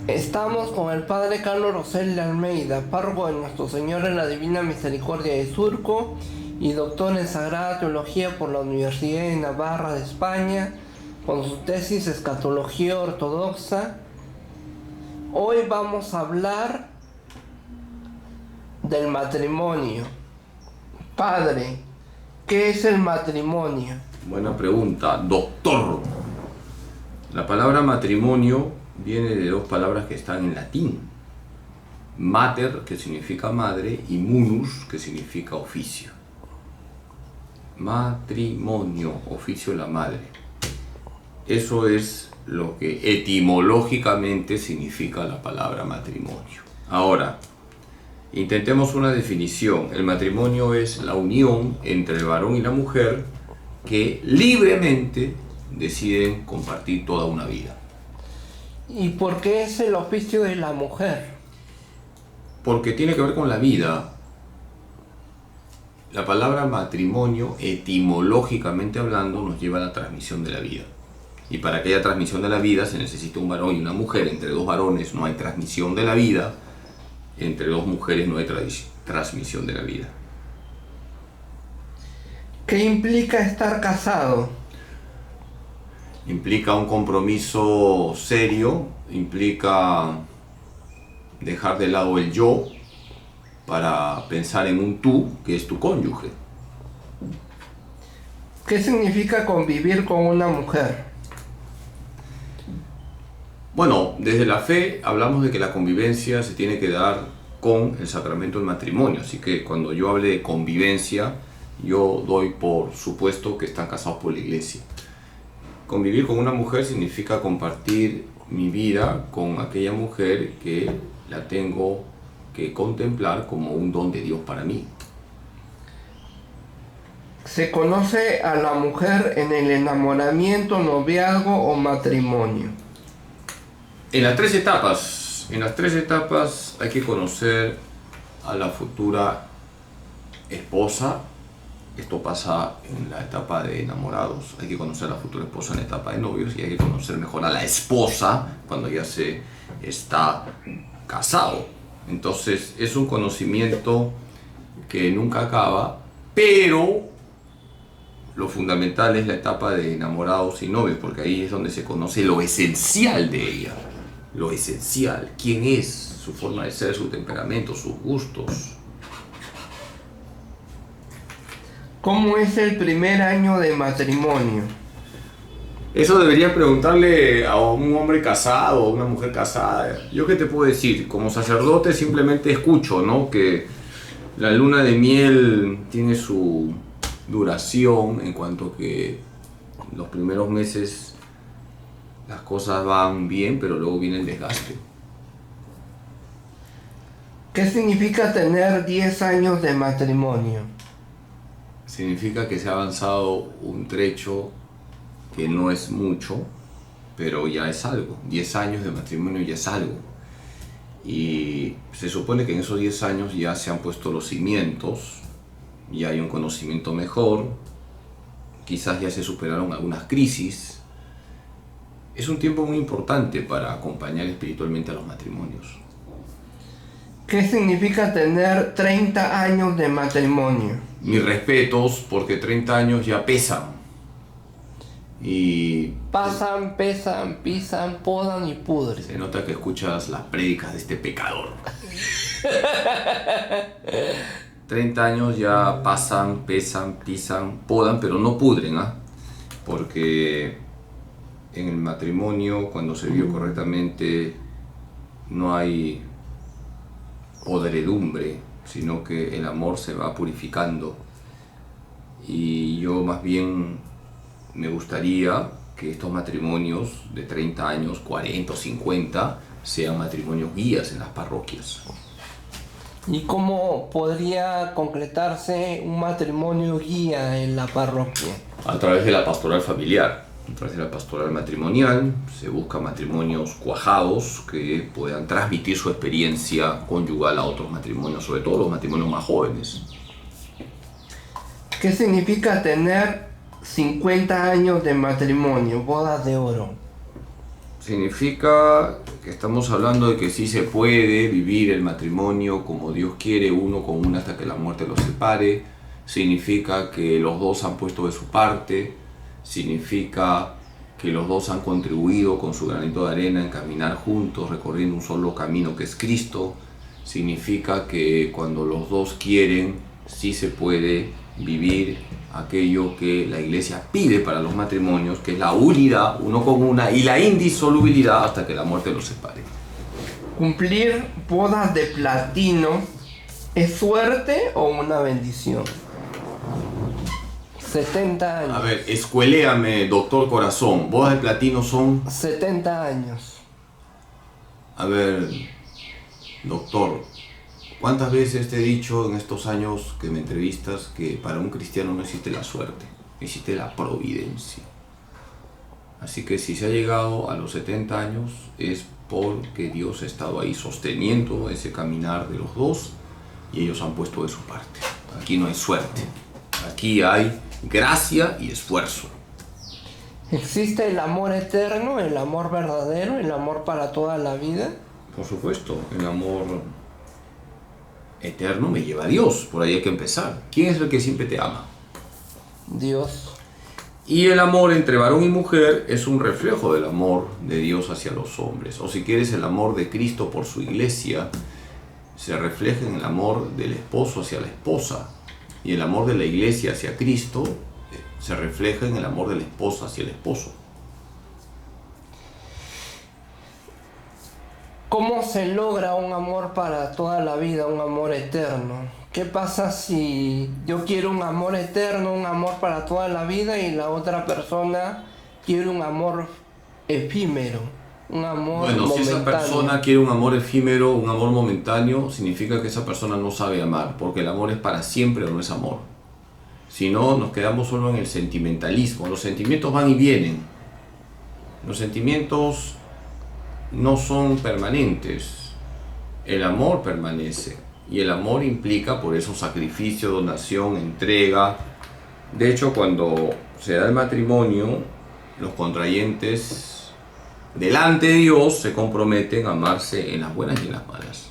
Estamos con el Padre Carlos Rosel Almeida, párroco de Nuestro Señor en la Divina Misericordia de Surco y doctor en Sagrada Teología por la Universidad de Navarra de España, con su tesis Escatología Ortodoxa. Hoy vamos a hablar del matrimonio. Padre, ¿qué es el matrimonio? Buena pregunta, doctor. La palabra matrimonio viene de dos palabras que están en latín. Mater, que significa madre, y munus, que significa oficio. Matrimonio, oficio de la madre. Eso es lo que etimológicamente significa la palabra matrimonio. Ahora, intentemos una definición. El matrimonio es la unión entre el varón y la mujer que libremente deciden compartir toda una vida. ¿Y por qué es el oficio de la mujer? Porque tiene que ver con la vida. La palabra matrimonio, etimológicamente hablando, nos lleva a la transmisión de la vida. Y para que haya transmisión de la vida se necesita un varón y una mujer. Entre dos varones no hay transmisión de la vida. Entre dos mujeres no hay transmisión de la vida. ¿Qué implica estar casado? Implica un compromiso serio, implica dejar de lado el yo para pensar en un tú, que es tu cónyuge. ¿Qué significa convivir con una mujer? Bueno, desde la fe hablamos de que la convivencia se tiene que dar con el sacramento del matrimonio, así que cuando yo hable de convivencia, yo doy por supuesto que están casados por la iglesia. Convivir con una mujer significa compartir mi vida con aquella mujer que la tengo que contemplar como un don de Dios para mí. ¿Se conoce a la mujer en el enamoramiento, noviazgo o matrimonio? En las tres etapas hay que conocer a la futura esposa. Esto pasa en la etapa de enamorados, hay que conocer a la futura esposa en la etapa de novios y hay que conocer mejor a la esposa cuando ya se está casado. Entonces es un conocimiento que nunca acaba, pero lo fundamental es la etapa de enamorados y novios, porque ahí es donde se conoce lo esencial de ella, lo esencial, quién es, su forma de ser, su temperamento, sus gustos. ¿Cómo es el primer año de matrimonio? Eso debería preguntarle a un hombre casado o a una mujer casada. ¿Yo qué te puedo decir? Como sacerdote simplemente escucho, ¿no? Que la luna de miel tiene su duración en cuanto que los primeros meses las cosas van bien, pero luego viene el desgaste. ¿Qué significa tener 10 años de matrimonio? Significa que se ha avanzado un trecho que no es mucho, pero ya es algo. 10 años de matrimonio ya es algo. Y se supone que en esos 10 años ya se han puesto los cimientos, ya hay un conocimiento mejor, quizás ya se superaron algunas crisis. Es un tiempo muy importante para acompañar espiritualmente a los matrimonios. ¿Qué significa tener 30 años de matrimonio? Mis respetos, porque 30 años ya pesan. Y pasan, pesan, pisan, podan y pudren. se nota que escuchas las prédicas de este pecador. 30 años ya pasan, pesan, pisan, podan, pero no pudren, ¿ah? Porque en el matrimonio, cuando se vive correctamente, no hay podredumbre, sino que el amor se va purificando. Y yo más bien me gustaría que estos matrimonios de 30 años, 40 o 50 sean matrimonios guías en las parroquias. ¿Y cómo podría concretarse un matrimonio guía en la parroquia? A través de la pastoral familiar, a través de la pastoral matrimonial, se buscan matrimonios cuajados que puedan transmitir su experiencia conyugal a otros matrimonios, sobre todo los matrimonios más jóvenes. ¿Qué significa tener 50 años de matrimonio, bodas de oro? significa que estamos hablando de que sí se puede vivir el matrimonio como Dios quiere, uno con una hasta que la muerte los separe. Significa que los dos han puesto de su parte. Significa que los dos han contribuido con su granito de arena en caminar juntos, recorriendo un solo camino que es Cristo. Significa que cuando los dos quieren, sí se puede vivir aquello que la Iglesia pide para los matrimonios, que es la unidad, uno con una, y la indisolubilidad hasta que la muerte los separe. ¿Cumplir bodas de platino es suerte o una bendición? 70 años. A ver, escueléame, doctor corazón, bodas de platino son... 70 años. A ver, doctor, ¿cuántas veces te he dicho en estos años que me entrevistas que para un cristiano no existe la suerte, existe la providencia? Así que si se ha llegado a los 70 años es porque Dios ha estado ahí sosteniendo ese caminar de los dos y ellos han puesto de su parte. Aquí no hay suerte, aquí hay gracia y esfuerzo. ¿Existe el amor eterno, el amor verdadero, el amor para toda la vida? Por supuesto, el amor eterno me lleva a Dios, por ahí hay que empezar. ¿Quién es el que siempre te ama? Dios. Y el amor entre varón y mujer es un reflejo del amor de Dios hacia los hombres. O si quieres, el amor de Cristo por su iglesia se refleja en el amor del esposo hacia la esposa. Y el amor de la iglesia hacia Cristo se refleja en el amor de la esposa hacia el esposo. ¿Cómo se logra un amor para toda la vida, un amor eterno? ¿Qué pasa si yo quiero un amor eterno, un amor para toda la vida y la otra persona quiere un amor efímero, un amor momentáneo? Si esa persona quiere un amor efímero, un amor momentáneo, significa que esa persona no sabe amar, porque el amor es para siempre o no es amor. Si no, nos quedamos solo en el sentimentalismo. Los sentimientos van y vienen. Los sentimientos no son permanentes. El amor permanece. Y el amor implica por eso sacrificio, donación, entrega. De hecho, cuando se da el matrimonio, los contrayentes delante de Dios se comprometen a amarse en las buenas y en las malas.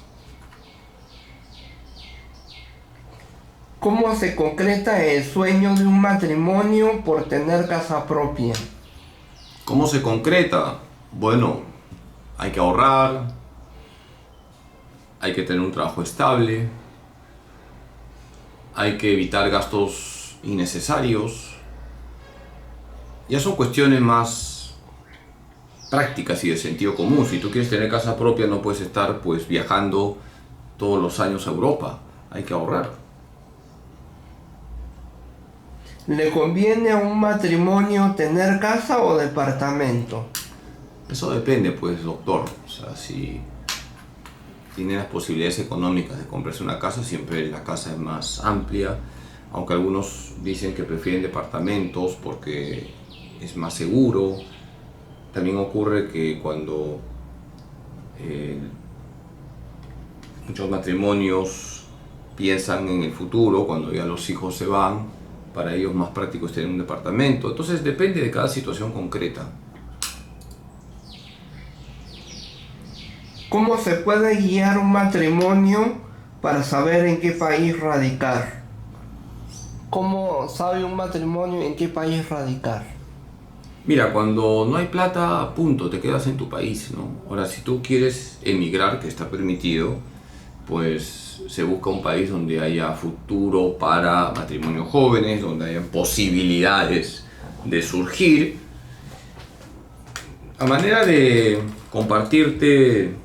¿Cómo se concreta el sueño de un matrimonio por tener casa propia? ¿Cómo se concreta? Bueno, hay que ahorrar, hay que tener un trabajo estable, hay que evitar gastos innecesarios. Ya son cuestiones más prácticas y de sentido común. Si tú quieres tener casa propia no puedes estar pues viajando todos los años a Europa. Hay que ahorrar. ¿Le conviene a un matrimonio tener casa o departamento? Eso depende, pues, doctor. O sea, si tiene las posibilidades económicas de comprarse una casa, siempre la casa es más amplia. Aunque algunos dicen que prefieren departamentos porque es más seguro. También ocurre que cuando muchos matrimonios piensan en el futuro, cuando ya los hijos se van, para ellos más práctico es tener un departamento. Entonces depende de cada situación concreta. ¿Cómo se puede guiar un matrimonio para saber en qué país radicar? ¿Cómo sabe un matrimonio en qué país radicar? Mira, cuando no hay plata, punto, te quedas en tu país, ¿no? Ahora, si tú quieres emigrar, que está permitido, pues se busca un país donde haya futuro para matrimonios jóvenes, donde haya posibilidades de surgir. A manera de compartirte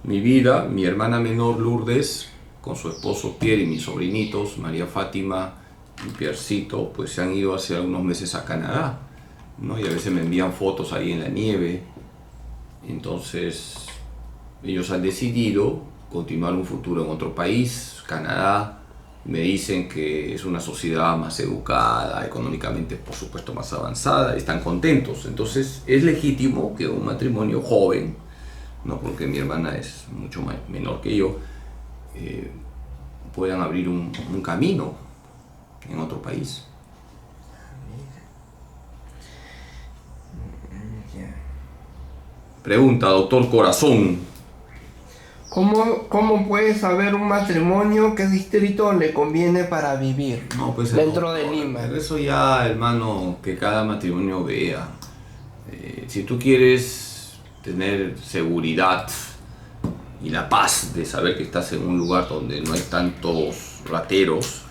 mi vida, mi hermana menor Lourdes, con su esposo Pierre y mis sobrinitos, María Fátima y Piercito, pues se han ido hace algunos meses a Canadá, ¿no? Y a veces me envían fotos ahí en la nieve. Entonces ellos han decidido continuar un futuro en otro país, Canadá. Me dicen que es una sociedad más educada, económicamente por supuesto más avanzada, están contentos. Entonces es legítimo que un matrimonio joven, no porque mi hermana es mucho menor que yo, puedan abrir un camino en otro país. Pregunta, doctor Corazón. ¿Cómo puede saber un matrimonio qué distrito le conviene para vivir No, pues dentro de Lima? Eso ya, hermano, que cada matrimonio vea. Si tú quieres tener seguridad y la paz de saber que estás en un lugar donde no hay tantos rateros,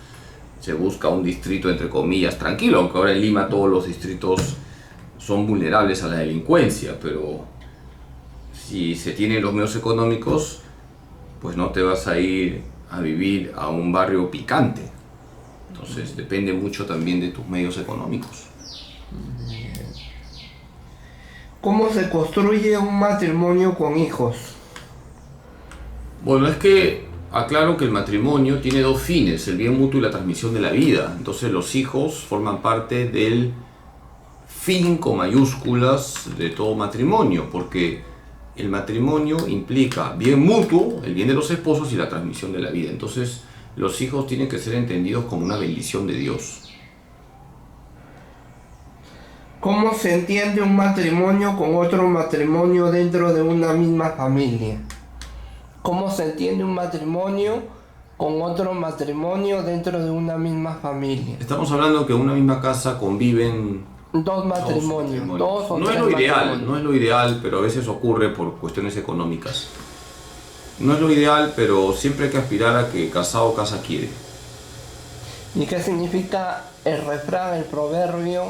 se busca un distrito entre comillas tranquilo, aunque ahora en Lima todos los distritos son vulnerables a la delincuencia, pero si se tienen los medios económicos, pues no te vas a ir a vivir a un barrio picante. Entonces depende mucho también de tus medios económicos. ¿Cómo se construye un matrimonio con hijos? Bueno, es que aclaro que el matrimonio tiene dos fines, el bien mutuo y la transmisión de la vida. Entonces los hijos forman parte del fin con mayúsculas de todo matrimonio, porque el matrimonio implica bien mutuo, el bien de los esposos y la transmisión de la vida. Entonces los hijos tienen que ser entendidos como una bendición de Dios. ¿Cómo se entiende un matrimonio con otro matrimonio dentro de una misma familia? ¿Cómo se entiende un matrimonio con otro matrimonio dentro de una misma familia? Estamos hablando que en una misma casa conviven dos matrimonios. Dos o no es tres lo ideal, matrimonios. no es lo ideal, pero a veces ocurre por cuestiones económicas. No es lo ideal, pero siempre hay que aspirar a que casado casa quiere. ¿Y qué significa el refrán, el proverbio,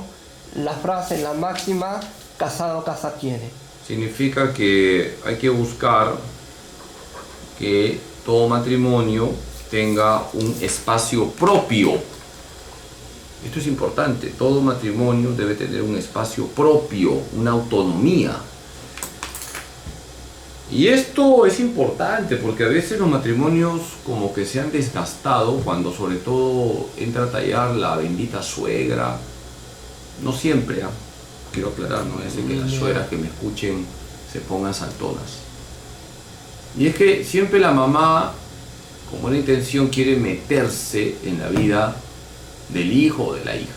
la frase, la máxima, casado casa quiere? Significa que hay que buscar que todo matrimonio tenga un espacio propio. Esto es importante, todo matrimonio debe tener un espacio propio, una autonomía. Y esto es importante porque a veces los matrimonios como que se han desgastado cuando sobre todo entra a tallar la bendita suegra. No siempre, quiero aclarar, no es que las suegras que me escuchen se pongan saltonas. Y es que siempre la mamá, con buena intención, quiere meterse en la vida del hijo o de la hija.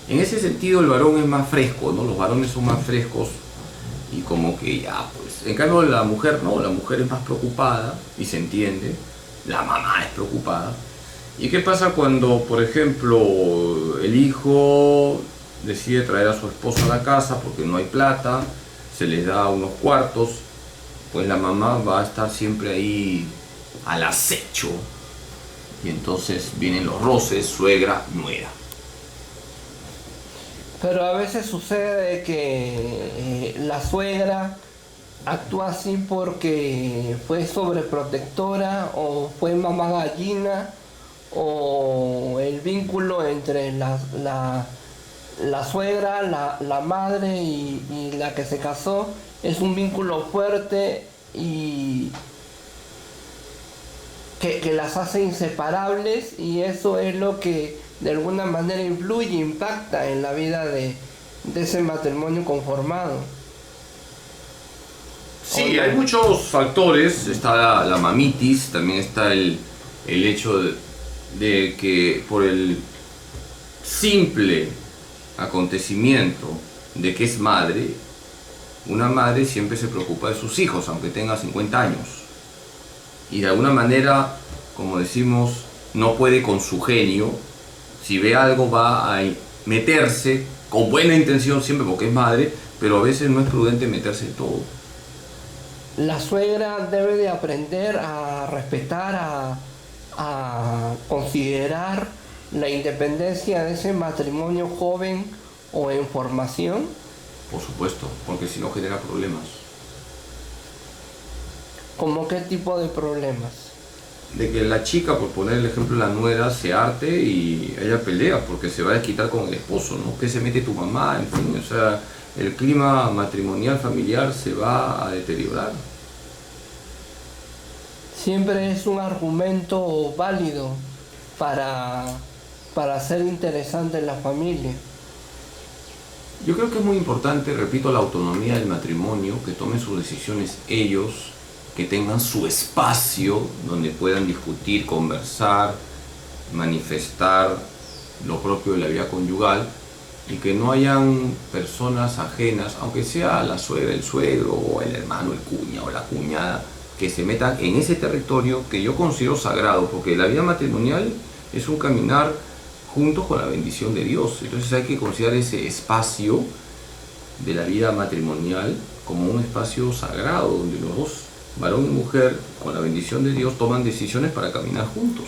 En ese sentido el varón es más fresco, ¿no? Los varones son más frescos y como que ya, pues. En cambio la mujer no, la mujer es más preocupada y se entiende, la mamá es preocupada. ¿Y qué pasa cuando, por ejemplo, el hijo decide traer a su esposa a la casa porque no hay plata, se les da unos cuartos? Pues la mamá va a estar siempre ahí al acecho. Y entonces vienen los roces, suegra, nuera. Pero a veces sucede que la suegra actúa así porque fue sobreprotectora o fue mamá gallina o el vínculo entre la suegra, la madre y la que se casó es un vínculo fuerte y que las hace inseparables, y eso es lo que de alguna manera influye, impacta en la vida de ese matrimonio conformado. Sí, hay muchos factores, está la mamitis, también está el hecho de que por el simple acontecimiento de que es madre, una madre siempre se preocupa de sus hijos, aunque tenga 50 años. Y de alguna manera, como decimos, no puede con su genio. Si ve algo va a meterse con buena intención siempre porque es madre, pero a veces no es prudente meterse en todo. La suegra debe de aprender a respetar, a considerar la independencia de ese matrimonio joven o en formación. Por supuesto, porque si no genera problemas. ¿Cómo qué tipo de problemas? De que la chica, por poner el ejemplo, la nuera, se harte y ella pelea porque se va a desquitar con el esposo, ¿no? ¿Qué se mete tu mamá? En fin, o sea, el clima matrimonial, familiar se va a deteriorar. Siempre es un argumento válido para hacer interesante la familia. Yo creo que es muy importante, repito, la autonomía del matrimonio, que tomen sus decisiones ellos, que tengan su espacio donde puedan discutir, conversar, manifestar lo propio de la vida conyugal, y que no hayan personas ajenas, aunque sea la suegra, el suegro, o el hermano, el cuñado o la cuñada, que se metan en ese territorio que yo considero sagrado, porque la vida matrimonial es un caminar juntos con la bendición de Dios. Entonces hay que considerar ese espacio de la vida matrimonial como un espacio sagrado, donde los dos, varón y mujer, con la bendición de Dios, toman decisiones para caminar juntos.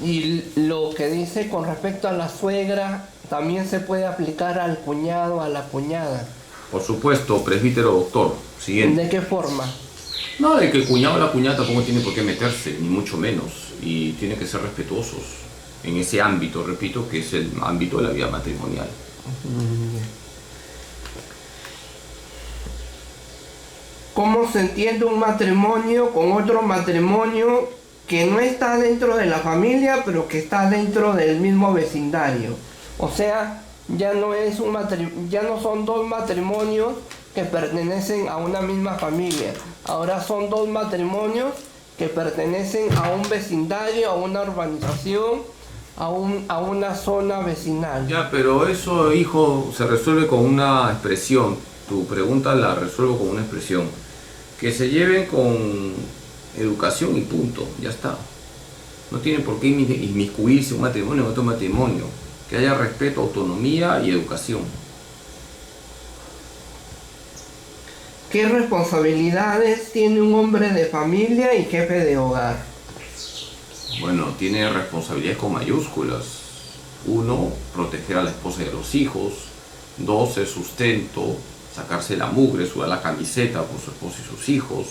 Y lo que dice con respecto a la suegra, también se puede aplicar al cuñado, a la cuñada. Por supuesto, presbítero doctor. Siguiente. ¿De qué forma? No, de que el cuñado o la cuñada tampoco tiene por qué meterse, ni mucho menos, y tienen que ser respetuosos en ese ámbito, repito, que es el ámbito de la vida matrimonial. ¿Cómo se entiende un matrimonio con otro matrimonio que no está dentro de la familia, pero que está dentro del mismo vecindario? O sea, ya no son dos matrimonios que pertenecen a una misma familia. Ahora son dos matrimonios que pertenecen a un vecindario, a una urbanización, a una zona vecinal. Ya, pero eso, hijo, se resuelve con una expresión. Tu pregunta la resuelvo con una expresión. Que se lleven con educación y punto, ya está. No tiene por qué inmiscuirse un matrimonio en otro matrimonio. Que haya respeto, autonomía y educación. ¿Qué responsabilidades tiene un hombre de familia y jefe de hogar? Bueno, tiene responsabilidades con mayúsculas. 1, proteger a la esposa y a los hijos. 2, el sustento, sacarse la mugre, sudar la camiseta por su esposa y sus hijos.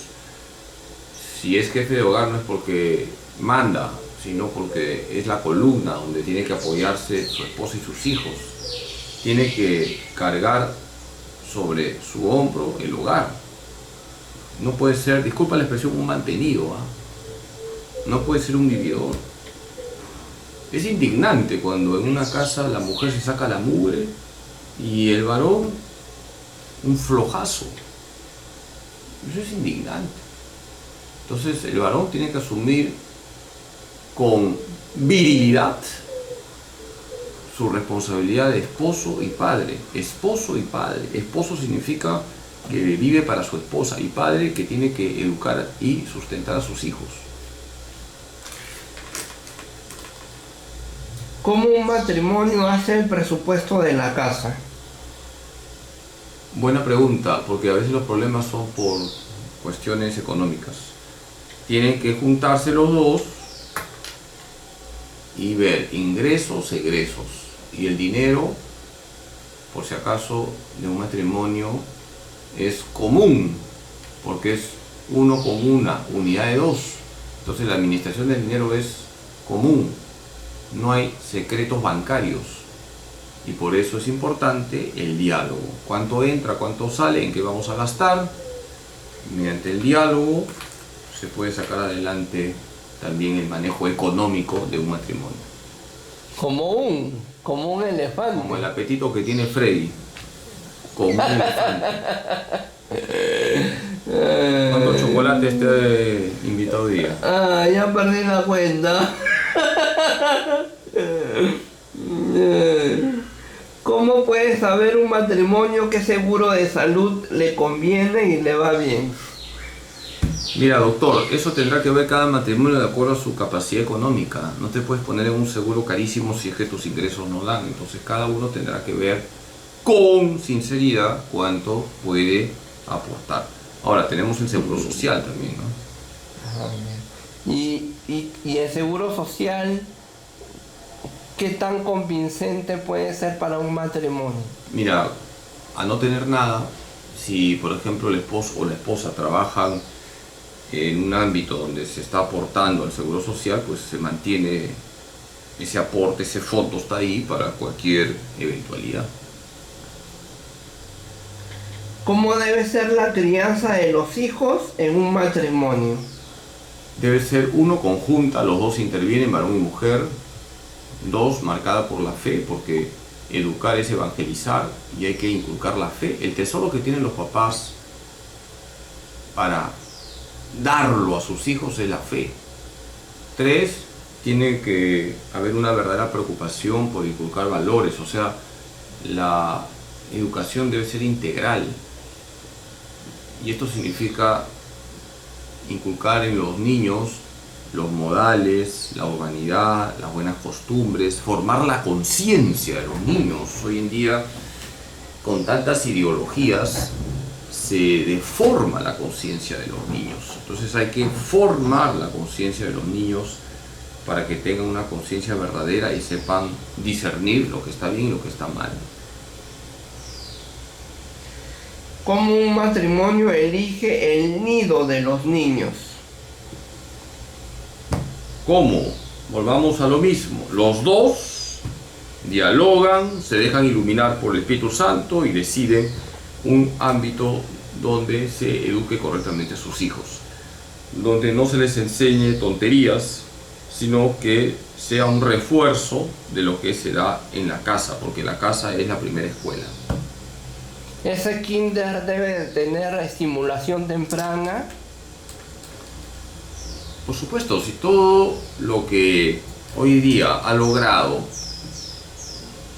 Si es jefe de hogar no es porque manda, sino porque es la columna donde tiene que apoyarse su esposa y sus hijos. Tiene que cargar sobre su hombro el hogar. No puede ser, disculpa la expresión, un mantenido, ¿eh? No puede ser un vividor. Es indignante cuando en una casa la mujer se saca la mugre y el varón un flojazo. Eso es indignante. Entonces el varón tiene que asumir con virilidad su responsabilidad de esposo y padre. Esposo y padre. Esposo significa que vive para su esposa, y padre que tiene que educar y sustentar a sus hijos. ¿Cómo un matrimonio hace el presupuesto de la casa? Buena pregunta, porque a veces los problemas son por cuestiones económicas. Tienen que juntarse los dos y ver ingresos, egresos. Y el dinero, por si acaso, de un matrimonio es común, porque es uno con una unidad de dos. Entonces la administración del dinero es común. No hay secretos bancarios. Y por eso es importante el diálogo. ¿Cuánto entra, cuánto sale, en qué vamos a gastar? Mediante el diálogo se puede sacar adelante también el manejo económico de un matrimonio. Como un elefante. Como el apetito que tiene Freddy. Como un elefante. ¿Cuántos chocolates te he invitado hoy día? Ya perdí la cuenta. ¿Cómo puede saber un matrimonio qué seguro de salud le conviene y le va bien? Mira, doctor, eso tendrá que ver cada matrimonio de acuerdo a su capacidad económica. No te puedes poner en un seguro carísimo si es que tus ingresos no dan. Entonces cada uno tendrá que ver con sinceridad cuánto puede aportar. Ahora, tenemos el seguro social también, ¿no? Y el seguro social, ¿qué tan convincente puede ser para un matrimonio? Mira, a no tener nada, si por ejemplo el esposo o la esposa trabajan en un ámbito donde se está aportando al seguro social, pues se mantiene ese aporte, ese fondo está ahí para cualquier eventualidad. ¿Cómo debe ser la crianza de los hijos en un matrimonio? Debe ser 1, conjunta, los dos intervienen, varón y mujer. 2, marcada por la fe, porque educar es evangelizar y hay que inculcar la fe. El tesoro que tienen los papás para darlo a sus hijos es la fe. 3, tiene que haber una verdadera preocupación por inculcar valores, o sea, la educación debe ser integral. Y esto significa inculcar en los niños los modales, la urbanidad, las buenas costumbres, formar la conciencia de los niños. Hoy en día, con tantas ideologías, se deforma la conciencia de los niños. Entonces hay que formar la conciencia de los niños para que tengan una conciencia verdadera y sepan discernir lo que está bien y lo que está mal. ¿Cómo un matrimonio elige el nido de los niños? ¿Cómo? Volvamos a lo mismo. Los dos dialogan, se dejan iluminar por el Espíritu Santo y deciden un ámbito donde se eduque correctamente a sus hijos, donde no se les enseñe tonterías, sino que sea un refuerzo de lo que se da en la casa, porque la casa es la primera escuela. Ese kinder debe de tener estimulación temprana. Por supuesto, si todo lo que hoy día ha logrado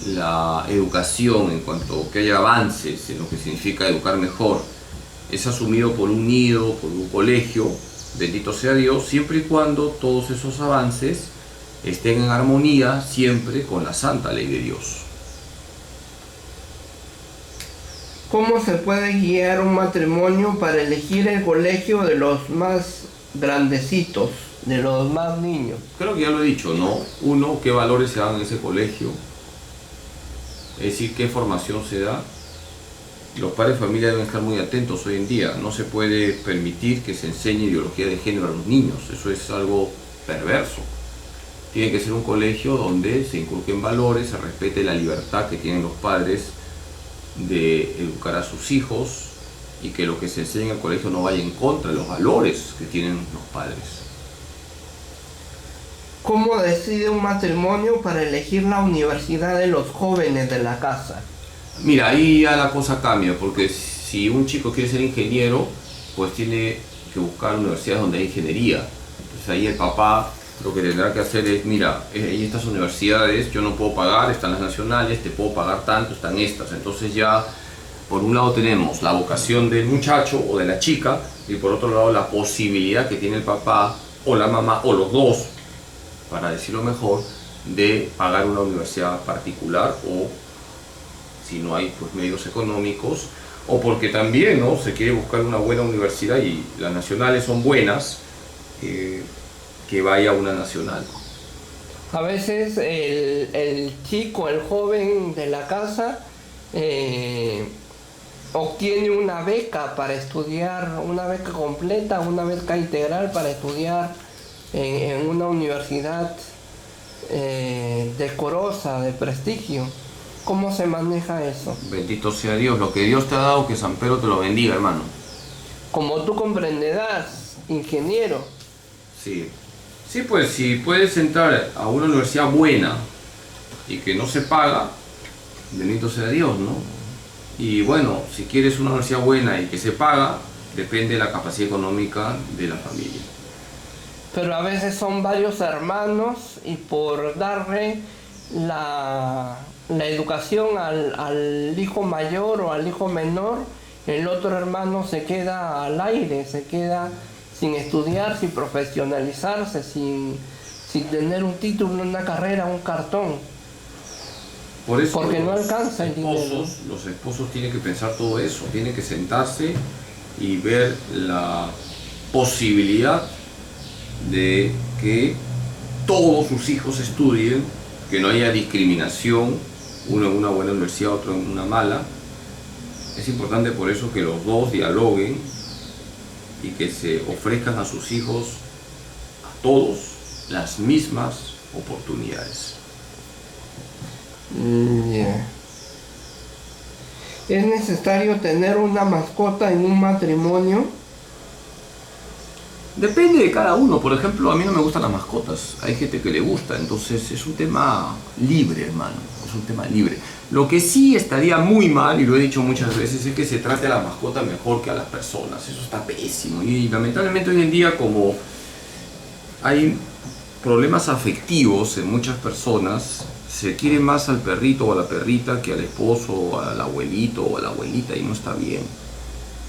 la educación en cuanto a que haya avances en lo que significa educar mejor, es asumido por un nido, por un colegio, bendito sea Dios, siempre y cuando todos esos avances estén en armonía siempre con la santa ley de Dios. ¿Cómo se puede guiar un matrimonio para elegir el colegio de los más grandecitos, de los más niños? Creo que ya lo he dicho, ¿no? Uno, qué valores se dan en ese colegio, es decir, qué formación se da. Los padres de familia deben estar muy atentos hoy en día. No se puede permitir que se enseñe ideología de género a los niños, eso es algo perverso. Tiene que ser un colegio donde se inculquen valores, se respete la libertad que tienen los padres de educar a sus hijos y que lo que se enseña en el colegio no vaya en contra de los valores que tienen los padres. ¿Cómo decide un matrimonio para elegir la universidad de los jóvenes de la casa? Mira, ahí ya la cosa cambia, porque si un chico quiere ser ingeniero, pues tiene que buscar universidades donde hay ingeniería. Entonces ahí el papá lo que tendrá que hacer es, mira, hay estas universidades, yo no puedo pagar, están las nacionales, te puedo pagar tanto, están estas. Entonces ya, por un lado tenemos la vocación del muchacho o de la chica, y por otro lado la posibilidad que tiene el papá o la mamá, o los dos, para decirlo mejor, de pagar una universidad particular, o si no hay pues medios económicos, o porque también, ¿no?, se quiere buscar una buena universidad y las nacionales son buenas, que vaya a una nacional. A veces el chico, el joven de la casa, obtiene una beca para estudiar, una beca completa, una beca integral para estudiar en una universidad decorosa, de prestigio. ¿Cómo se maneja eso? Bendito sea Dios, lo que Dios te ha dado, que San Pedro te lo bendiga, hermano. Como tú comprenderás, ingeniero. Sí. Sí, pues si puedes entrar a una universidad buena y que no se paga, bendito sea Dios, ¿no? Y bueno, si quieres una universidad buena y que se paga, depende de la capacidad económica de la familia. Pero a veces son varios hermanos y por darle la educación al hijo mayor o al hijo menor, el otro hermano se queda al aire, se queda sin estudiar, sin profesionalizarse, sin tener un título, una carrera, un cartón. Por eso porque no alcanza el dinero. Los esposos tienen que pensar todo eso, tienen que sentarse y ver la posibilidad de que todos sus hijos estudien, que no haya discriminación, uno en una buena universidad, otro en una mala. Es importante por eso que los dos dialoguen y que se ofrezcan a sus hijos, a todos, las mismas oportunidades. Yeah. ¿Es necesario tener una mascota en un matrimonio? Depende de cada uno. Por ejemplo, a mí no me gustan las mascotas. Hay gente que le gusta. Entonces es un tema libre, hermano. Es un tema libre. Lo que sí estaría muy mal, y lo he dicho muchas veces, es que se trate a la mascota mejor que a las personas. Eso está pésimo. Y lamentablemente hoy en día, como hay problemas afectivos en muchas personas, se quiere más al perrito o a la perrita que al esposo o al abuelito o a la abuelita, y no está bien.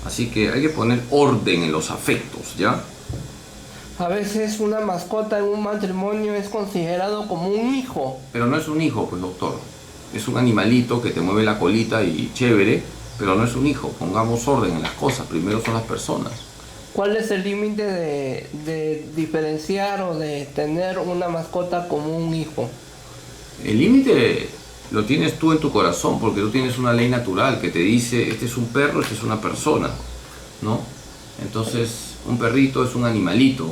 Así que hay que poner orden en los afectos, ¿ya? A veces una mascota en un matrimonio es considerado como un hijo. Pero no es un hijo, pues, doctor. Es un animalito que te mueve la colita y chévere, pero no es un hijo. Pongamos orden en las cosas. Primero son las personas. ¿Cuál es el límite de diferenciar o de tener una mascota como un hijo? El límite lo tienes tú en tu corazón, porque tú tienes una ley natural que te dice, este es un perro, este es una persona, ¿no? Entonces, un perrito es un animalito.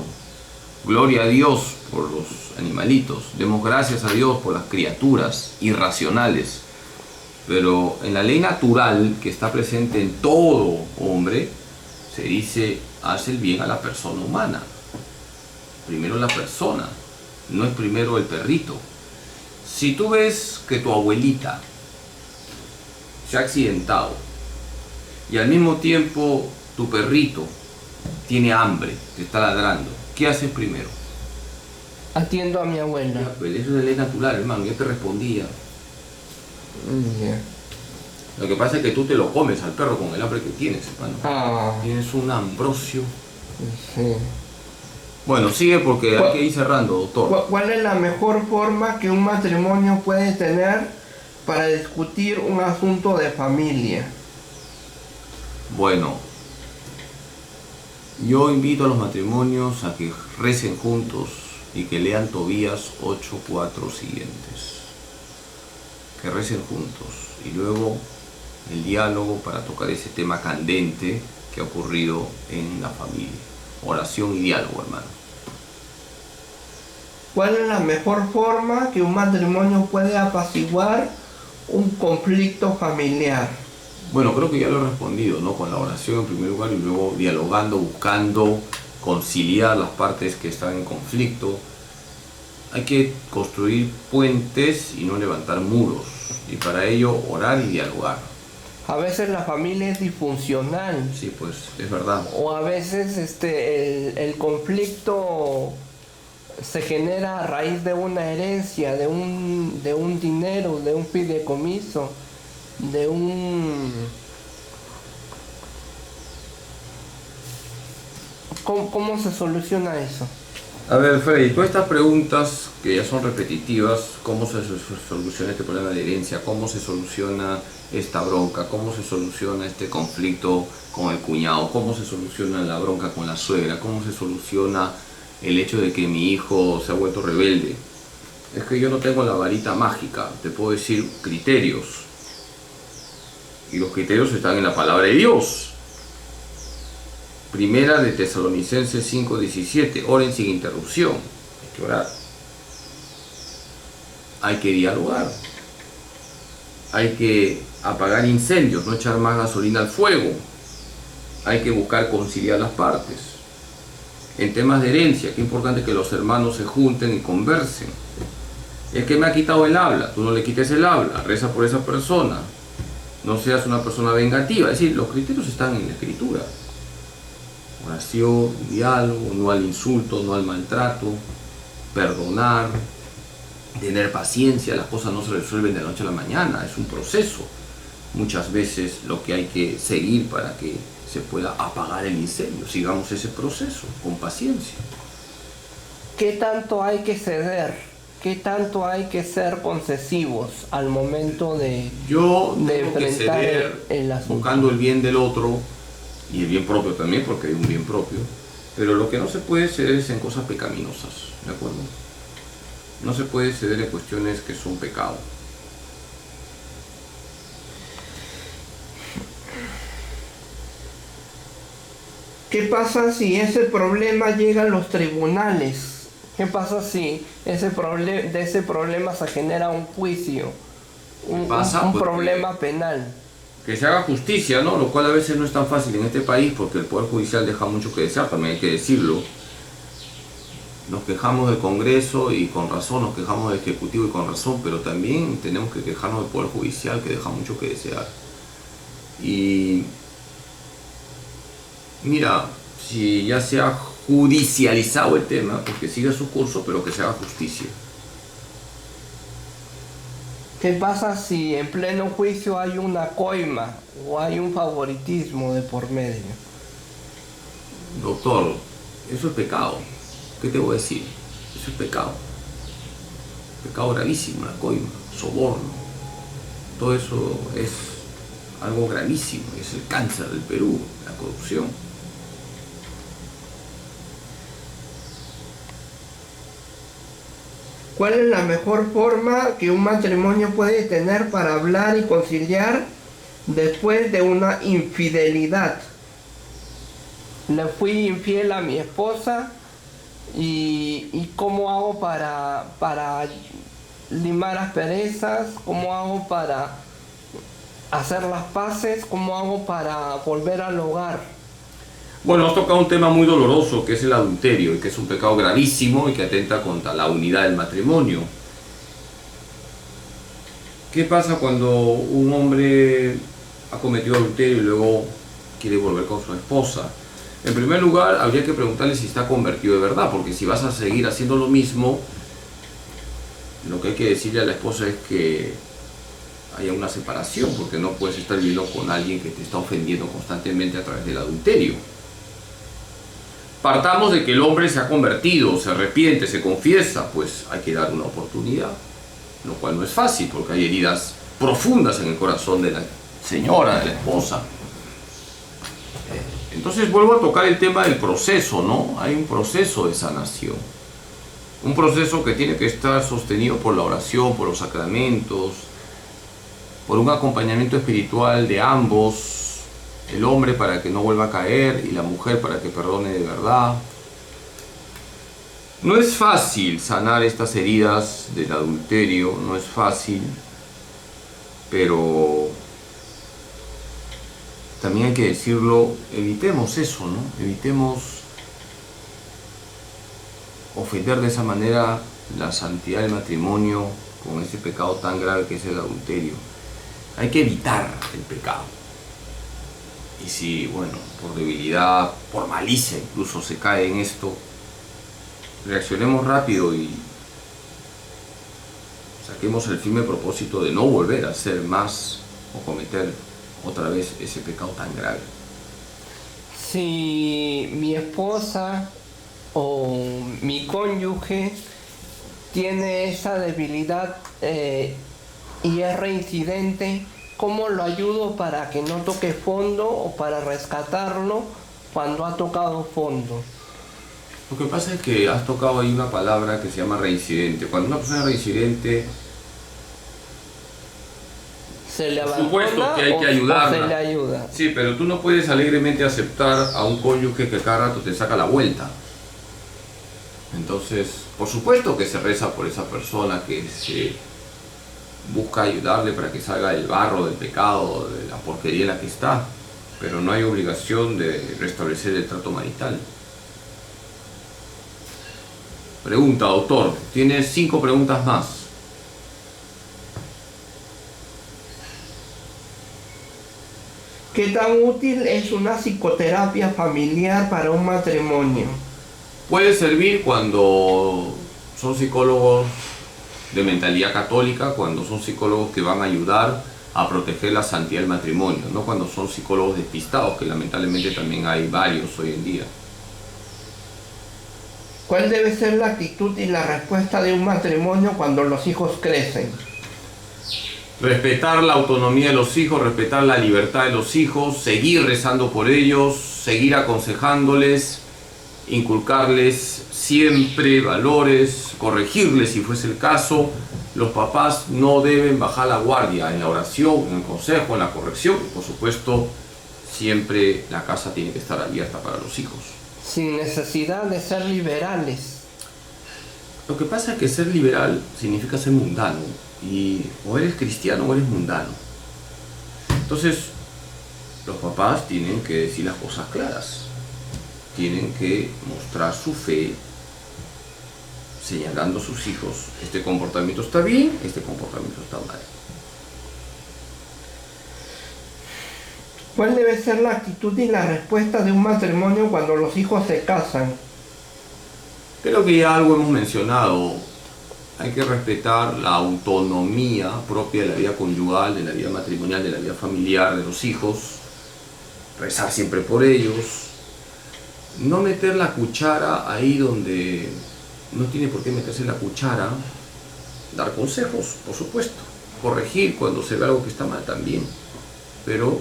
Gloria a Dios por los animalitos. Demos gracias a Dios por las criaturas irracionales. Pero en la ley natural que está presente en todo hombre, se dice, haz el bien a la persona humana. Primero la persona, no es primero el perrito. Si tú ves que tu abuelita se ha accidentado y al mismo tiempo tu perrito tiene hambre, te está ladrando, ¿qué haces primero? Atiendo a mi abuela. Ya, pues eso es de ley natural, hermano, ya te respondía. Yeah. Lo que pasa es que tú te lo comes al perro con el hambre que tienes, hermano. Tienes un ambrosio. Sí. Bueno, sigue porque hay que ir cerrando, doctor. ¿Cuál es la mejor forma que un matrimonio puede tener para discutir un asunto de familia? Bueno, yo invito a los matrimonios a que recen juntos y que lean Tobías 8:4 siguientes. Que recen juntos y luego el diálogo para tocar ese tema candente que ha ocurrido en la familia. Oración y diálogo, hermano. ¿Cuál es la mejor forma que un matrimonio puede apaciguar un conflicto familiar? Bueno, creo que ya lo he respondido, ¿no? Con la oración en primer lugar y luego dialogando, buscando conciliar las partes que están en conflicto. Hay que construir puentes y no levantar muros. Y para ello orar y dialogar. A veces la familia es disfuncional. Sí, pues es verdad. O a veces el conflicto se genera a raíz de una herencia, de un dinero, de un fideicomiso, de un... ¿Cómo se soluciona eso? A ver, Freddy, todas estas preguntas que ya son repetitivas, ¿cómo se soluciona este problema de herencia? ¿Cómo se soluciona esta bronca? ¿Cómo se soluciona este conflicto con el cuñado? ¿Cómo se soluciona la bronca con la suegra? ¿Cómo se soluciona el hecho de que mi hijo se ha vuelto rebelde? Es que yo no tengo la varita mágica, te puedo decir criterios. Y los criterios están en la palabra de Dios. Primera de Tesalonicenses 5:17, oren sin interrupción. Hay que orar. Hay que dialogar. Hay que apagar incendios, no echar más gasolina al fuego. Hay que buscar conciliar las partes. En temas de herencia, qué importante que los hermanos se junten y conversen. Es que me ha quitado el habla, tú no le quites el habla, reza por esa persona. No seas una persona vengativa. Es decir, los criterios están en la Escritura. Oración, diálogo, no al insulto, no al maltrato, perdonar, tener paciencia. Las cosas no se resuelven de la noche a la mañana, es un proceso. Muchas veces lo que hay que seguir para que se pueda apagar el incendio. Sigamos ese proceso con paciencia. ¿Qué tanto hay que ceder? ¿Qué tanto hay que ser concesivos al momento de enfrentar el asunto? Buscando el bien del otro y el bien propio también, porque hay un bien propio. Pero lo que no se puede ceder es en cosas pecaminosas, ¿de acuerdo? No se puede ceder en cuestiones que son pecado. ¿Qué pasa si ese problema llega a los tribunales? ¿Qué pasa si de ese problema se genera un juicio? Un problema penal. Que se haga justicia, ¿no? Lo cual a veces no es tan fácil en este país porque el Poder Judicial deja mucho que desear, también hay que decirlo. Nos quejamos del Congreso y con razón, nos quejamos del Ejecutivo y con razón, pero también tenemos que quejarnos del Poder Judicial que deja mucho que desear. Y mira, si ya se ha judicializado el tema, pues que siga su curso, pero que se haga justicia. ¿Qué pasa si en pleno juicio hay una coima o hay un favoritismo de por medio? Doctor, eso es pecado. ¿Qué te voy a decir? Eso es pecado. Pecado gravísimo, la coima, soborno. Todo eso es algo gravísimo. Es el cáncer del Perú, la corrupción. ¿Cuál es la mejor forma que un matrimonio puede tener para hablar y conciliar después de una infidelidad? Le fui infiel a mi esposa y ¿cómo hago para limar asperezas? ¿Cómo hago para hacer las paces? ¿Cómo hago para volver al hogar? Bueno, has tocado un tema muy doloroso, que es el adulterio, y que es un pecado gravísimo y que atenta contra la unidad del matrimonio. ¿Qué pasa cuando un hombre ha cometido adulterio y luego quiere volver con su esposa? En primer lugar, habría que preguntarle si está convertido de verdad, porque si vas a seguir haciendo lo mismo, lo que hay que decirle a la esposa es que haya una separación, porque no puedes estar viviendo con alguien que te está ofendiendo constantemente a través del adulterio. Partamos de que el hombre se ha convertido, se arrepiente, se confiesa, pues hay que dar una oportunidad, lo cual no es fácil porque hay heridas profundas en el corazón de la señora, de la esposa. Entonces vuelvo a tocar el tema del proceso, ¿no? Hay un proceso de sanación, un proceso que tiene que estar sostenido por la oración, por los sacramentos, por un acompañamiento espiritual de ambos, el hombre para que no vuelva a caer y la mujer para que perdone de verdad. No es fácil sanar estas heridas del adulterio, no es fácil, pero también hay que decirlo, evitemos eso, ¿no? Evitemos ofender de esa manera la santidad del matrimonio con ese pecado tan grave que es el adulterio. Hay que evitar el pecado. Y si, bueno, por debilidad, por malicia incluso se cae en esto, reaccionemos rápido y saquemos el firme propósito de no volver a hacer más o cometer otra vez ese pecado tan grave. Si mi esposa o mi cónyuge tiene esa debilidad y es reincidente, ¿cómo lo ayudo para que no toque fondo o para rescatarlo cuando ha tocado fondo? Lo que pasa es que has tocado ahí una palabra que se llama reincidente. Cuando una persona es reincidente, ¿Se le por abandona supuesto que hay que o ayudarla. se le ayuda? Sí, pero tú no puedes alegremente aceptar a un cónyuge que cada rato te saca la vuelta. Entonces, por supuesto que se reza por esa persona, que se busca ayudarle para que salga del barro, del pecado, de la porquería en la que está, pero no hay obligación de restablecer el trato marital. Pregunta, doctor, tienes 5 preguntas más. ¿Qué tan útil es una psicoterapia familiar para un matrimonio? Puede servir cuando son psicólogos de mentalidad católica, cuando son psicólogos que van a ayudar a proteger la santidad del matrimonio, no cuando son psicólogos despistados, que lamentablemente también hay varios hoy en día. ¿Cuál debe ser la actitud y la respuesta de un matrimonio cuando los hijos crecen? Respetar la autonomía de los hijos, respetar la libertad de los hijos, seguir rezando por ellos, seguir aconsejándoles, inculcarles siempre valores, corregirles si fuese el caso. Los papás no deben bajar la guardia en la oración, en el consejo, en la corrección. Por supuesto, siempre la casa tiene que estar abierta para los hijos. Sin necesidad de ser liberales. Lo que pasa es que ser liberal significa ser mundano, y o eres cristiano o eres mundano. Entonces, los papás tienen que decir las cosas claras, tienen que mostrar su fe, señalando a sus hijos: este comportamiento está bien, este comportamiento está mal. ¿Cuál debe ser la actitud y la respuesta de un matrimonio cuando los hijos se casan? Creo que ya algo hemos mencionado. hay que respetar la autonomía propia de la vida conyugal, de la vida matrimonial, de la vida familiar, de los hijos, rezar siempre por ellos, no meter la cuchara ahí donde no tiene por qué meterse la cuchara, dar consejos, por supuesto, corregir cuando se ve algo que está mal también, pero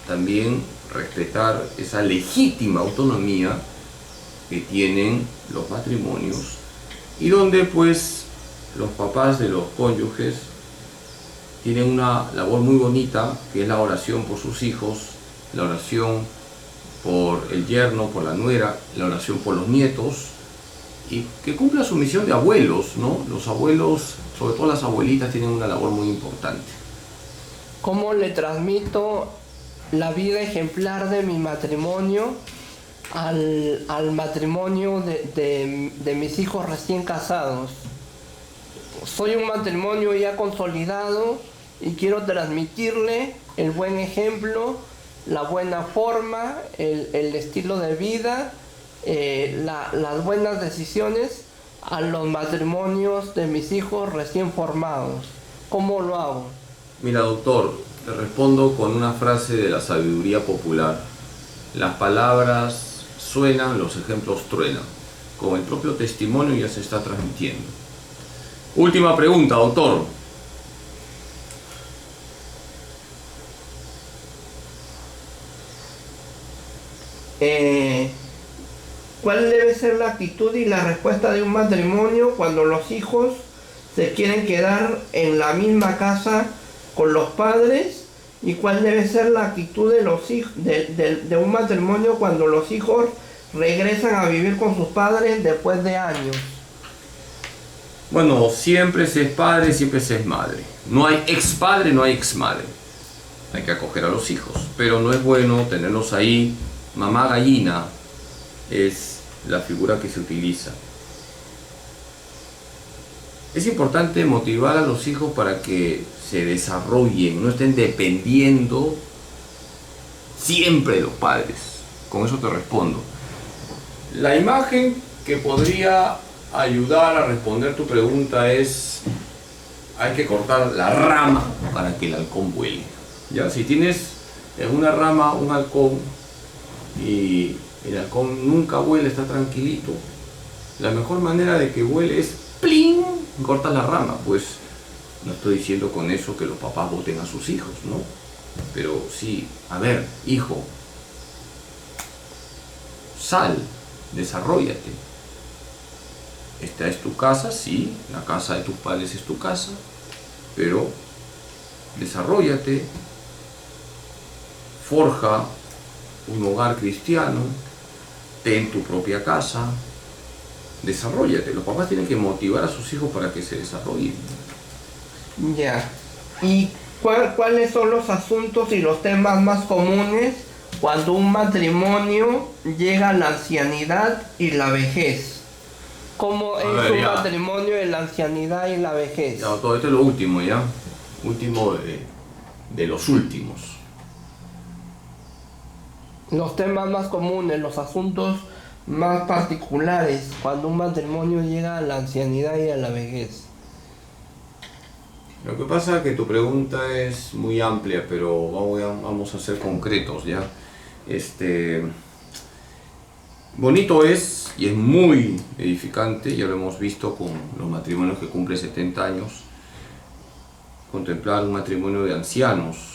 también respetar esa legítima autonomía que tienen los matrimonios y donde pues los papás de los cónyuges tienen una labor muy bonita que es la oración por sus hijos, la oración por el yerno, por la nuera, la oración por los nietos y que cumpla su misión de abuelos, ¿no? Los abuelos, sobre todo las abuelitas, tienen una labor muy importante. ¿Cómo le transmito la vida ejemplar de mi matrimonio al matrimonio de mis hijos recién casados? Soy un matrimonio ya consolidado y quiero transmitirle el buen ejemplo, la buena forma, el estilo de vida, las buenas decisiones a los matrimonios de mis hijos recién formados. ¿Cómo lo hago? Mira, doctor, te respondo con una frase de la sabiduría popular. Las palabras suenan, los ejemplos truenan. Con el propio testimonio ya se está transmitiendo. Última pregunta, doctor. ¿Cuál debe ser la actitud y la respuesta de un matrimonio cuando los hijos se quieren quedar en la misma casa con los padres? ¿Y cuál debe ser la actitud de los hijos de un matrimonio cuando los hijos regresan a vivir con sus padres después de años? Bueno, siempre se es padre, siempre se es madre. No hay ex padre, no hay ex madre. Hay que acoger a los hijos, pero no es bueno tenerlos ahí. Mamá gallina es la figura que se utiliza. Es importante motivar a los hijos para que se desarrollen, no estén dependiendo siempre de los padres. Con eso te respondo. La imagen que podría ayudar a responder tu pregunta es: hay que cortar la rama para que el halcón vuele. Ya, si tienes en una rama un halcón y el halcón nunca vuela, está tranquilito, la mejor manera de que vuele es ¡plin! Cortas la rama. Pues no estoy diciendo con eso que los papás boten a sus hijos, ¿no? Pero sí, a ver, hijo, sal, desarróllate. Esta es tu casa, sí, la casa de tus padres es tu casa, pero desarróllate, forja un hogar cristiano, ten tu propia casa, desarróllate. Los papás tienen que motivar a sus hijos para que se desarrollen. Ya. ¿Y cuáles son los asuntos y los temas más comunes cuando un matrimonio llega a la ancianidad y la vejez? ¿Cómo es un matrimonio en la ancianidad y la vejez? Ya, todo esto es lo último, ¿ya? Último de los últimos. Los temas más comunes, los asuntos más particulares cuando un matrimonio llega a la ancianidad y a la vejez. Lo que pasa es que tu pregunta es muy amplia, pero vamos a ser concretos, ¿ya? Bonito es, y es muy edificante, ya lo hemos visto con los matrimonios que cumplen 70 años, contemplar un matrimonio de ancianos.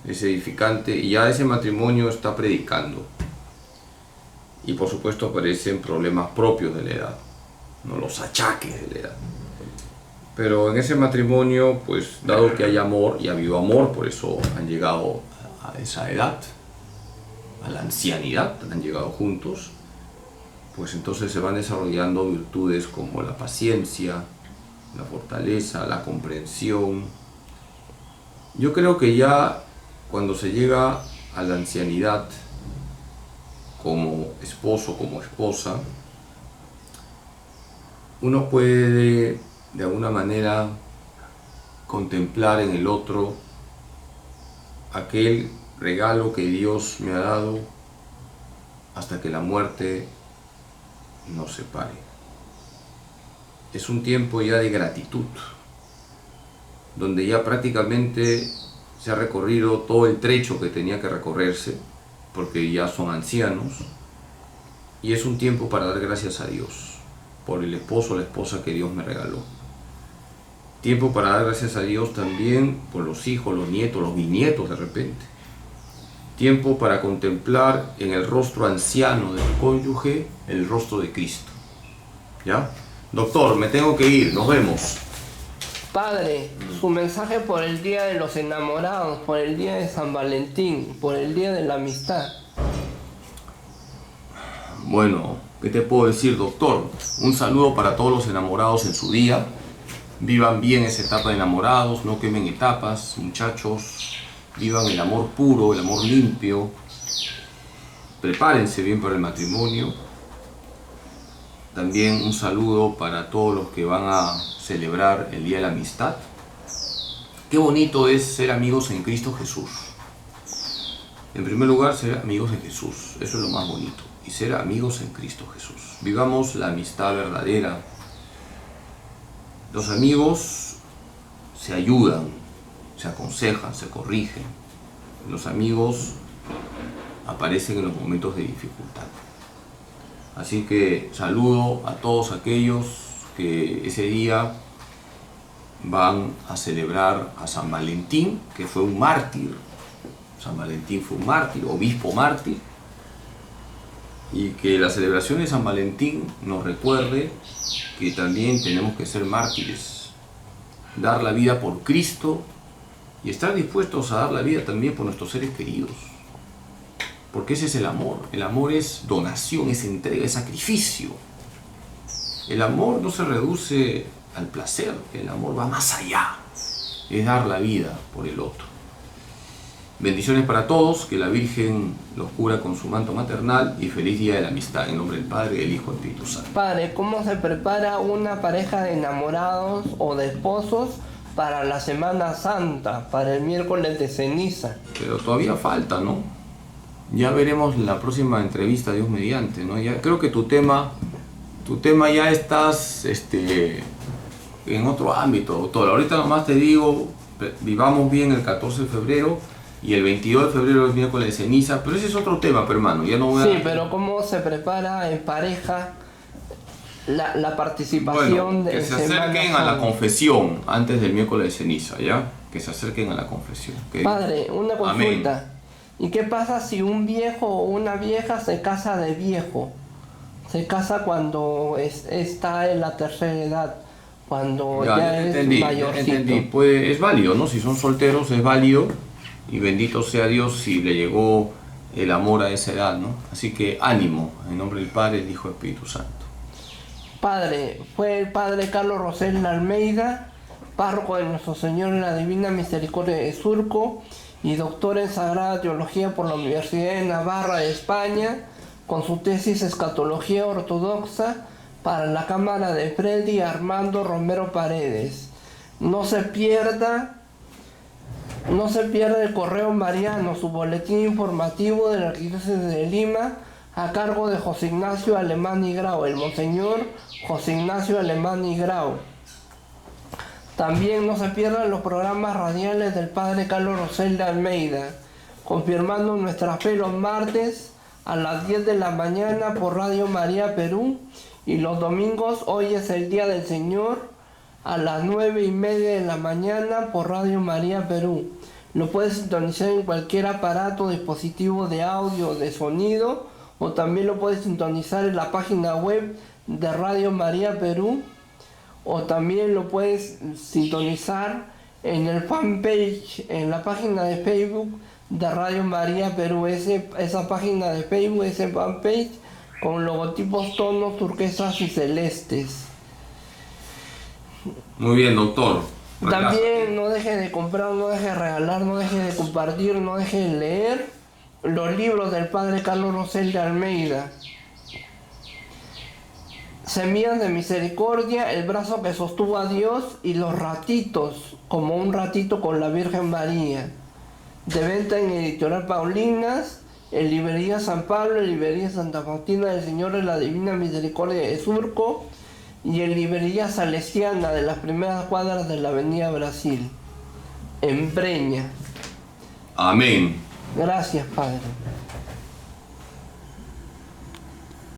Es edificante y ya ese matrimonio está predicando. Y por supuesto aparecen problemas propios de la edad, no los achaques de la edad. Pero en ese matrimonio, pues dado que hay amor y ha habido amor, por eso han llegado a esa edad, a la ancianidad, han llegado juntos, pues entonces se van desarrollando virtudes como la paciencia, la fortaleza, la comprensión. Yo creo que ya cuando se llega a la ancianidad como esposo, como esposa, uno puede de alguna manera contemplar en el otro aquel regalo que Dios me ha dado hasta que la muerte nos separe. es un tiempo ya de gratitud, donde ya prácticamente se ha recorrido todo el trecho que tenía que recorrerse, porque ya son ancianos, y es un tiempo para dar gracias a Dios por el esposo o la esposa que Dios me regaló. Tiempo para dar gracias a Dios también por los hijos, los nietos, los bisnietos de repente. Tiempo para contemplar en el rostro anciano del cónyuge el rostro de Cristo. ¿Ya? Doctor, me tengo que ir, nos vemos. Padre, su mensaje por el Día de los Enamorados, por el Día de San Valentín, por el Día de la Amistad. Bueno, ¿qué te puedo decir, doctor? Un saludo para todos los enamorados en su día. Vivan bien esa etapa de enamorados, no quemen etapas, muchachos. Vivan el amor puro, el amor limpio. Prepárense bien para el matrimonio. También un saludo para todos los que van a celebrar el Día de la Amistad. Qué bonito es ser amigos en Cristo Jesús. En primer lugar, ser amigos de Jesús. Eso es lo más bonito. Y ser amigos en Cristo Jesús. Vivamos la amistad verdadera. Los amigos se ayudan, se aconsejan, se corrigen. Los amigos aparecen en los momentos de dificultad. Así que saludo a todos aquellos que ese día van a celebrar a San Valentín, que fue un mártir. San Valentín fue un mártir, obispo mártir. Y que la celebración de San Valentín nos recuerde que también tenemos que ser mártires, dar la vida por Cristo y estar dispuestos a dar la vida también por nuestros seres queridos. Porque ese es el amor. El amor es donación, es entrega, es sacrificio. El amor no se reduce al placer, el amor va más allá, es dar la vida por el otro. Bendiciones para todos, que la Virgen los cubra con su manto maternal y feliz Día de la Amistad, en nombre del Padre, del Hijo y del Espíritu Santo. Padre, ¿cómo se prepara una pareja de enamorados o de esposos para la Semana Santa, para el miércoles de ceniza? Pero todavía falta, ¿no? Ya veremos la próxima entrevista, Dios mediante, ¿no? Ya creo que tu tema ya estás en otro ámbito, doctor. Ahorita nomás te digo, vivamos bien el 14 de febrero y el 22 de febrero es miércoles de ceniza, pero ese es otro tema, pero hermano, ya no voy a... Sí, pero ¿cómo se prepara en pareja la participación bueno, que de se acerquen a la confesión antes del miércoles de ceniza, ¿ya? Que se acerquen a la confesión. ¿Okay? Padre, una consulta. Amén. ¿Y qué pasa si un viejo o una vieja se casa de viejo? Se casa cuando está en la tercera edad, cuando ya es mayorcito. Entendí. Es válido, ¿no? Si son solteros es válido y bendito sea Dios si le llegó el amor a esa edad, ¿no? Así que ánimo, en nombre del Padre, del Hijo y del Espíritu Santo. Padre, fue el Padre Carlos Rosell Almeida, párroco de Nuestro Señor en la Divina Misericordia de Surco y doctor en Sagrada Teología por la Universidad de Navarra de España, con su tesis Escatología Ortodoxa para la Cámara de Freddy Armando Romero Paredes. No se pierda el Correo Mariano, su boletín informativo de la Arquidiócesis de Lima, a cargo de José Ignacio Alemán y Grau, el Monseñor José Ignacio Alemán y Grau. También no se pierdan los programas radiales del Padre Carlos Rosell de Almeida, confirmando nuestra fe los martes a las 10 de la mañana por Radio María Perú y los domingos Hoy es el Día del Señor a las 9:30 de la mañana por Radio María Perú. Lo puedes sintonizar en cualquier aparato, dispositivo de audio o de sonido, o también lo puedes sintonizar en la página web de Radio María Perú, o también lo puedes sintonizar en el fanpage, en la página de Facebook de Radio María Perú. Esa página de Facebook, ese fanpage con logotipos tonos turquesas y celestes. Muy bien, doctor. También no deje de comprar, no deje de regalar, no deje de compartir, no deje de leer los libros del Padre Carlos Rosell de Almeida. Semillas de Misericordia, El brazo que sostuvo a Dios y Los ratitos, como un ratito con la Virgen María. De venta en Editorial Paulinas, en Librería San Pablo, en Librería Santa Faustina del Señor de la Divina Misericordia de Surco, y en Librería Salesiana de las primeras cuadras de la Avenida Brasil, en Breña. Amén. Gracias, Padre.